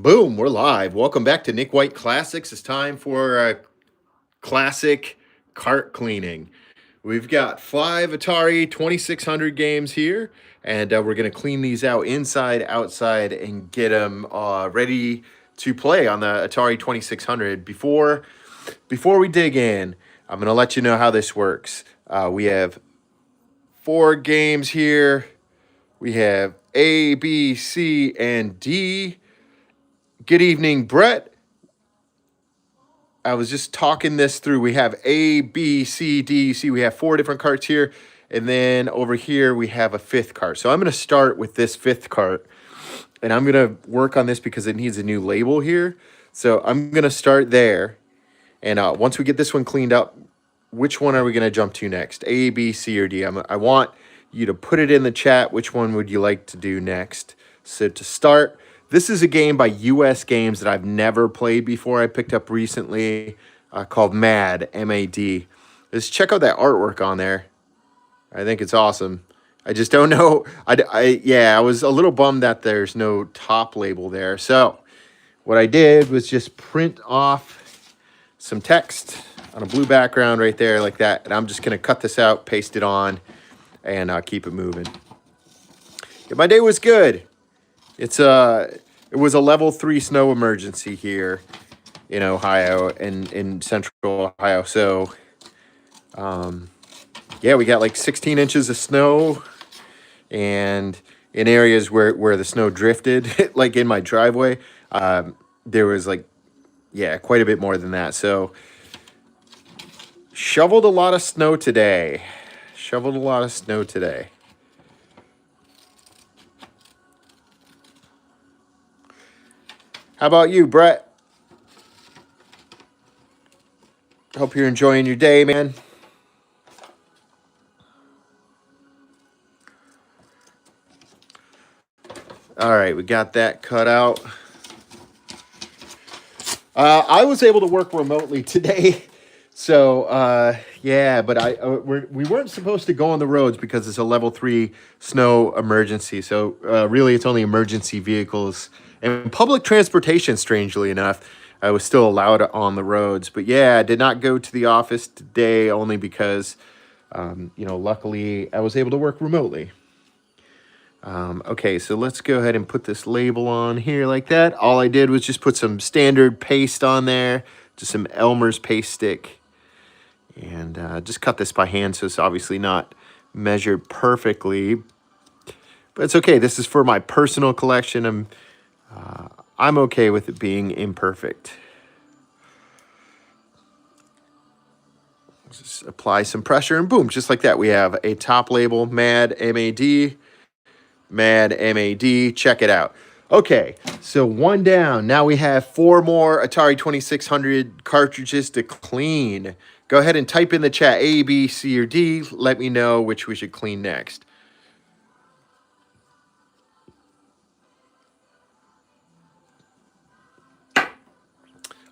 Boom, we're live. Welcome back to Nick White Classics. It's time for classic cart cleaning. We've got 5 Atari 2600 games here, and we're going to clean these out inside, outside, and get them ready to play on the Atari 2600. Before we dig in, I'm going to let you know how this works. We have 4 games here. We have A, B, C, and D. Good evening, Brett. I was just talking this through. We have A, B, C, D, C. We have 4 different carts here. And then over here, we have a 5th cart. So I'm going to start with this 5th cart. And I'm going to work on this because it needs a new label here. So I'm going to start there. And once we get this one cleaned up, which one are we going to jump to next? A, B, C, or D? I want you to put it in the chat. Which one would you like to do next? So to start, this is a game by US Games that I've never played before. I picked up recently called MAD, M-A-D. Just check out that artwork on there. I think it's awesome. I just don't know. I was a little bummed that there's no top label there. So what I did was just print off some text on a blue background right there like that. And I'm just going to cut this out, paste it on, and keep it moving. Yeah, my day was good. It was a level 3 snow emergency here in Ohio and in central Ohio. So, yeah, we got like 16 inches of snow, and in areas where the snow drifted, like in my driveway, there was quite a bit more than that. So, shoveled a lot of snow today. How about you, Brett? Hope you're enjoying your day, man. All right, we got that cut out. I was able to work remotely today, so yeah, but we weren't supposed to go on the roads because it's a level 3 snow emergency. So really, it's only emergency vehicles and public transportation. Strangely enough, I was still allowed on the roads. But yeah, I did not go to the office today only because, luckily I was able to work remotely. Okay, so let's go ahead and put this label on here like that. All I did was just put some standard paste on there, just some Elmer's paste stick, and just cut this by hand, so it's obviously not measured perfectly, but it's okay. This is for my personal collection. I'm okay with it being imperfect. Just apply some pressure, and boom, just like that, we have a top label, MAD, M-A-D. MAD, M-A-D. Check it out. Okay, so one down. Now we have 4 more Atari 2600 cartridges to clean. Go ahead and type in the chat A, B, C, or D. Let me know which we should clean next.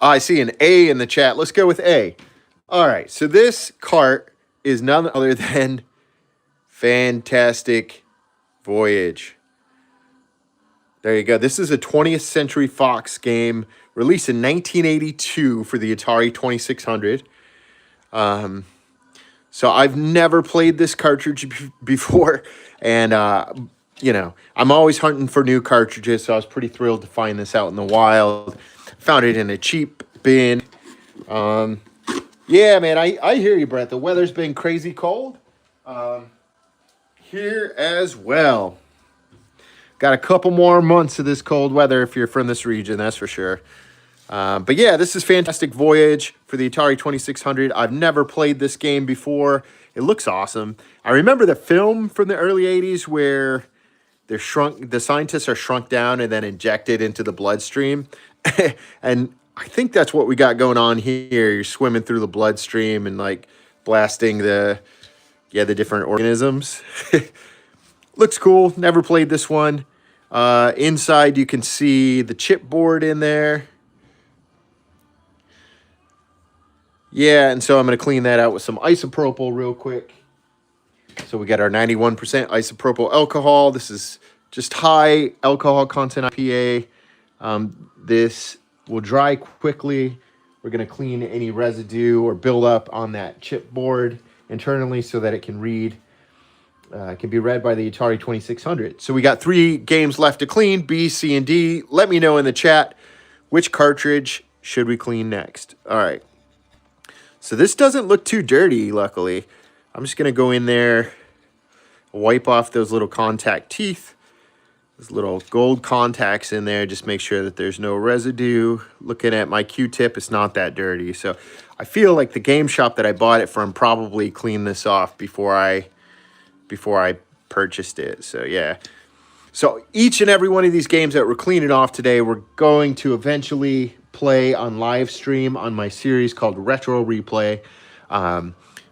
I see an A in the chat. Let's go with A. All right, so this cart is none other than Fantastic Voyage. There you go. This is a 20th Century Fox game released in 1982 for the Atari 2600. So I've never played this cartridge before, and I'm always hunting for new cartridges, so I was pretty thrilled to find this out in the wild. Found it in a cheap bin. Yeah, man, I hear you, Brett. The weather's been crazy cold. Here as well. Got a couple more months of this cold weather if you're from this region, that's for sure. But yeah, this is Fantastic Voyage for the Atari 2600. I've never played this game before. It looks awesome. I remember the film from the early 80s where the scientists are shrunk down and then injected into the bloodstream. And I think that's what we got going on here. You're swimming through the bloodstream and like blasting the different organisms. Looks cool. Never played this one. Inside, you can see the chipboard in there. Yeah, and so I'm going to clean that out with some isopropyl real quick. So we got our 91% isopropyl alcohol. This is just high alcohol content IPA. This will dry quickly. We're going to clean any residue or buildup on that chipboard internally so that it can read. It can be read by the Atari 2600. So we got 3 games left to clean, B, C, and D. Let me know in the chat which cartridge should we clean next. All right. So this doesn't look too dirty, luckily. I'm just going to go in there, wipe off those little contact teeth. Those little gold contacts in there, just make sure that there's no residue. Looking at my Q-tip, it's not that dirty. So I feel like the game shop that I bought it from probably cleaned this off before I purchased it. So yeah. So each and every one of these games that we're cleaning off today, we're going to eventually play on live stream on my series called Retro Replay.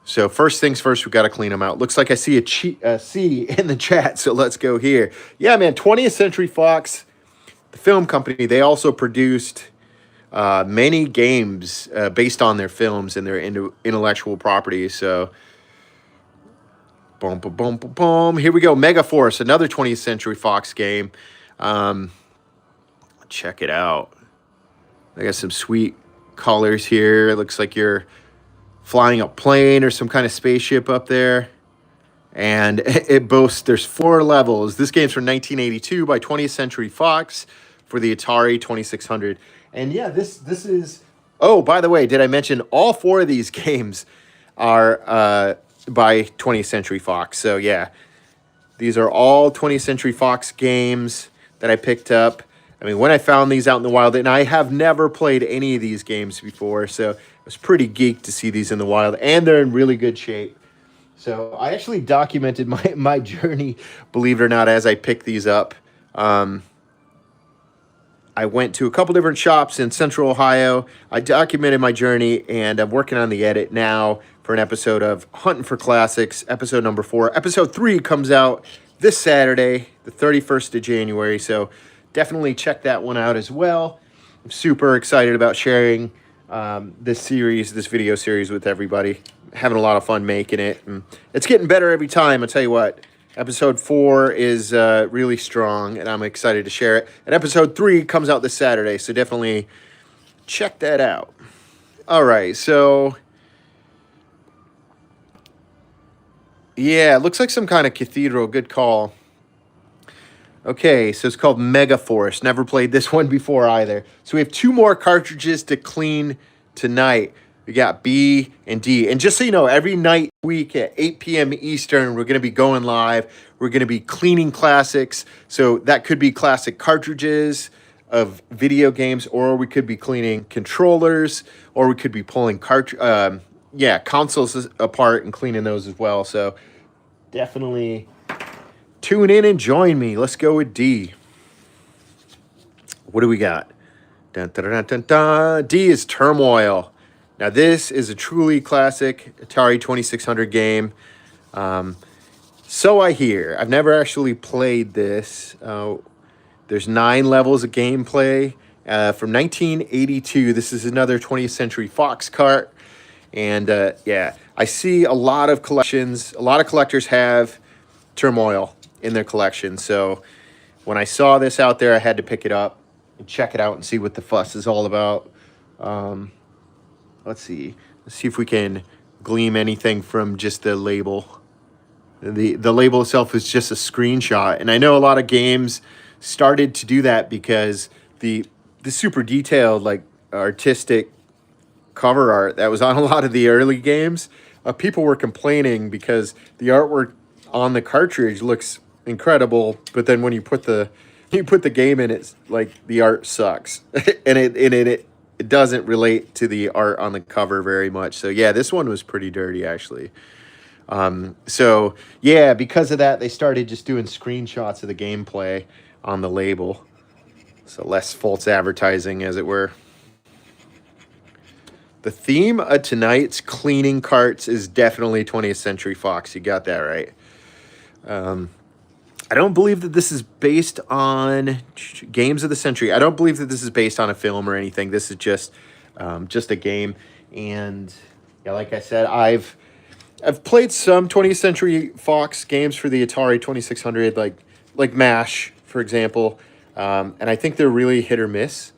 So first things first, we got to clean them out. Looks like I see a C in the chat, so let's go here. Yeah, man, 20th Century Fox, the film company, they also produced many games based on their films and their intellectual property. So, boom, boom, boom, boom, boom. Here we go, Mega Force, another 20th Century Fox game. Check it out. I got some sweet colors here. It looks like you're flying a plane or some kind of spaceship up there. And it boasts, there's 4 levels. This game's from 1982 by 20th Century Fox for the Atari 2600. And yeah, this is... Oh, by the way, did I mention all 4 of these games are by 20th Century Fox? So yeah, these are all 20th Century Fox games that I picked up. I mean, when I found these out in the wild, and I have never played any of these games before, so I was pretty geeked to see these in the wild, and they're in really good shape. So I actually documented my journey, believe it or not, as I picked these up. I went to a couple different shops in Central Ohio. I documented my journey, and I'm working on the edit now for an episode of Hunting for Classics, episode number 4. Episode 3 comes out this Saturday, the 31st of January, so definitely check that one out as well. I'm super excited about sharing this video series with everybody. Having a lot of fun making it. And it's getting better every time. I'll tell you what, episode 4 is really strong, and I'm excited to share it. And episode 3 comes out this Saturday, so definitely check that out. All right, so yeah, it looks like some kind of cathedral. Good call. Okay, so it's called Mega Force. Never played this one before either. So we have 2 more cartridges to clean tonight. We got B and D. And just so you know, every night week at 8 p.m. Eastern, we're going to be going live. We're going to be cleaning classics. So that could be classic cartridges of video games, or we could be cleaning controllers, or we could be pulling consoles apart and cleaning those as well. So definitely tune in and join me. Let's go with D. What do we got? Dun, dun, dun, dun, dun. D is Turmoil. Now, this is a truly classic Atari 2600 game. So I hear. I've never actually played this. There's 9 levels of gameplay from 1982. This is another 20th Century Fox cart. And yeah, I see a lot of collections. A lot of collectors have Turmoil in their collection. So when I saw this out there, I had to pick it up and check it out and see what the fuss is all about. Let's see if we can glean anything from just the label. The label itself is just a screenshot, and I know a lot of games started to do that because the super detailed, like, artistic cover art that was on a lot of the early games, people were complaining because the artwork on the cartridge looks incredible, but then when you put the game in, it's like the art sucks, and it doesn't relate to the art on the cover very much. So yeah, this one was pretty dirty actually. So yeah, because of that, they started just doing screenshots of the gameplay on the label, so less false advertising, as it were. The theme of tonight's Cleanin Carts is definitely 20th Century Fox. You got that right. I don't believe that this is based on games of the century. I don't believe that this is based on a film or anything. This is just a game. And yeah, like I said, I've played some 20th Century Fox games for the Atari 2600, like MASH, for example. And I think they're really hit or miss.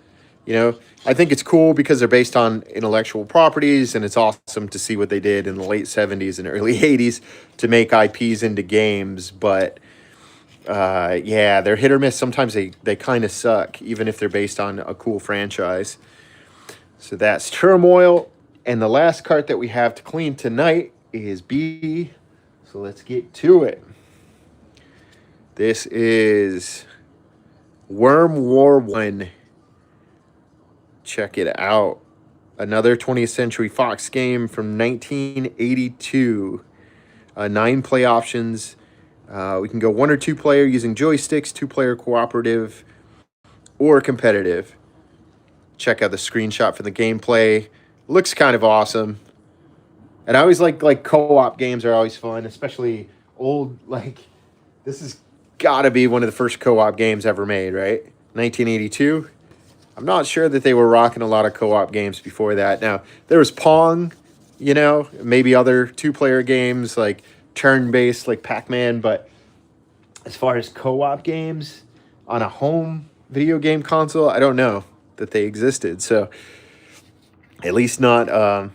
You know, I think it's cool because they're based on intellectual properties, and it's awesome to see what they did in the late 70s and early 80s to make IPs into games. But yeah, they're hit or miss. Sometimes they kind of suck, even if they're based on a cool franchise. So that's Turmoil. And the last cart that we have to clean tonight is B. So let's get to it. This is Worm War 1. Check it out. Another 20th Century Fox game from 1982. 9 play options. We can go 1 or 2 player using joysticks, 2-player cooperative, or competitive. Check out the screenshot for the gameplay. Looks kind of awesome. And I always like co-op games are always fun, especially old, like, this has got to be one of the first co-op games ever made, right? 1982. I'm not sure that they were rocking a lot of co-op games before that. Now, there was Pong, you know, maybe other 2-player games like turn-based like Pac-Man, but as far as co-op games on a home video game console, I don't know that they existed. So at least not,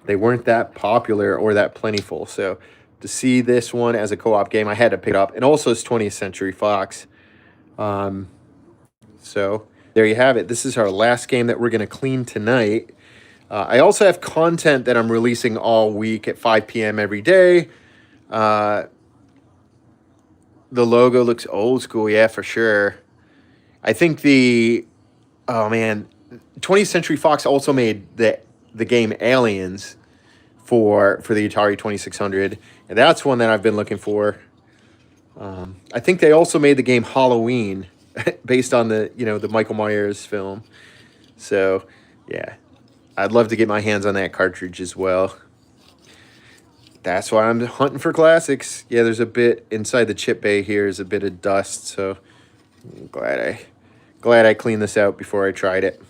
they weren't that popular or that plentiful. So to see this one as a co-op game, I had to pick it up. And also it's 20th Century Fox. So there you have it. This is our last game that we're going to clean tonight. I also have content that I'm releasing all week at 5 p.m. every day. The logo looks old school, yeah, for sure. I think oh man, 20th Century Fox also made the game Aliens for the Atari 2600, and that's one that I've been looking for. I think they also made the game Halloween based on the Michael Myers film. So yeah, I'd love to get my hands on that cartridge as well. That's why I'm hunting for classics. Yeah, there's a bit inside the chip bay here is a bit of dust, so I'm glad I cleaned this out before I tried it.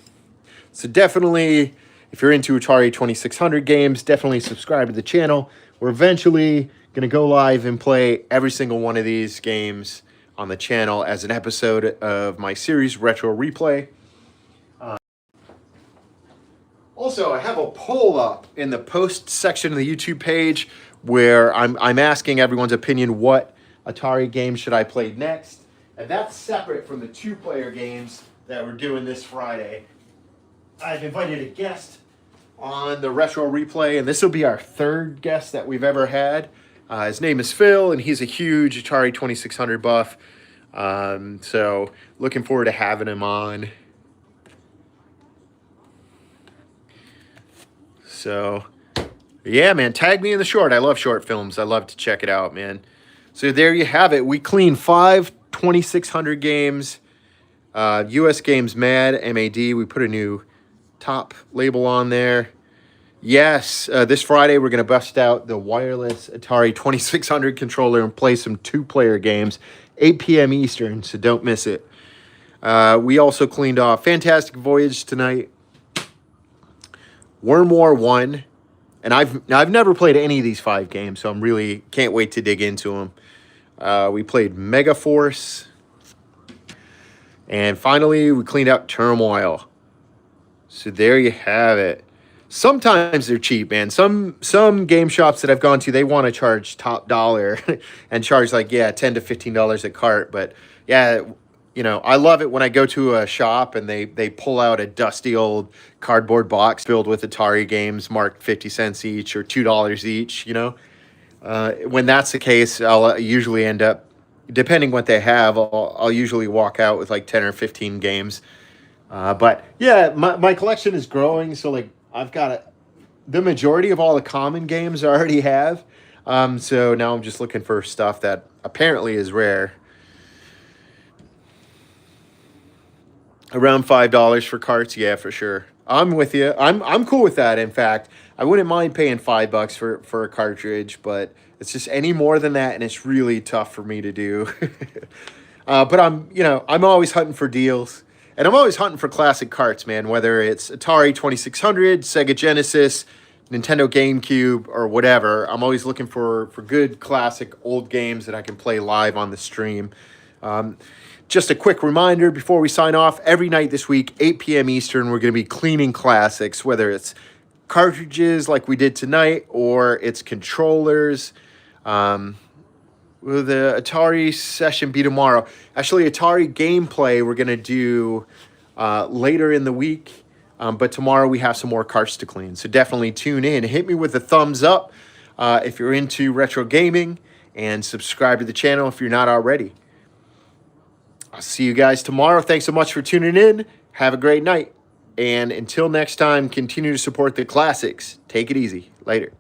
So definitely, if you're into Atari 2600 games, definitely subscribe to the channel. We're eventually going to go live and play every single one of these games on the channel as an episode of my series, Retro Replay. Also, I have a poll up in the post section of the YouTube page where I'm asking everyone's opinion, what Atari game should I play next? And that's separate from the 2-player games that we're doing this Friday. I've invited a guest on the Retro Replay, and this will be our 3rd guest that we've ever had. His name is Phil, and he's a huge Atari 2600 buff. So looking forward to having him on. So, yeah, man, tag me in the short. I love short films. I love to check it out, man. So there you have it. We cleaned 5 2600 games. US Games MAD, M-A-D. We put a new top label on there. Yes, this Friday we're going to bust out the wireless Atari 2600 controller and play some 2-player games, 8 p.m. Eastern, so don't miss it. We also cleaned off Fantastic Voyage tonight, Worm War 1, and I've never played any of these 5 games, so I'm really can't wait to dig into them. We played Mega Force, and finally we cleaned out Turmoil. So there you have it. Sometimes they're cheap, man. Some game shops that I've gone to, they want to charge top dollar and charge like, yeah, $10 to $15 a cart. But yeah, I love it when I go to a shop and they pull out a dusty old cardboard box filled with Atari games marked 50 cents each or $2 each, When that's the case, I'll usually end up, depending what they have, I'll usually walk out with like 10 or 15 games. But yeah, my collection is growing, so like I've got the majority of all the common games I already have. So now I'm just looking for stuff that apparently is rare. Around $5 for carts, yeah, for sure. I'm with you. I'm cool with that. In fact, I wouldn't mind paying $5 for a cartridge, but it's just any more than that, and it's really tough for me to do. But I'm always hunting for deals. And I'm always hunting for classic carts, man, whether it's Atari 2600, Sega Genesis, Nintendo GameCube, or whatever. I'm always looking for good classic old games that I can play live on the stream. Just a quick reminder before we sign off, every night this week, 8 p.m. Eastern, we're going to be cleaning classics, whether it's cartridges like we did tonight or it's controllers. Will the Atari session be tomorrow? Actually, Atari gameplay we're going to do later in the week. But tomorrow we have some more carts to clean. So definitely tune in. Hit me with a thumbs up if you're into retro gaming. And subscribe to the channel if you're not already. I'll see you guys tomorrow. Thanks so much for tuning in. Have a great night. And until next time, continue to support the classics. Take it easy. Later.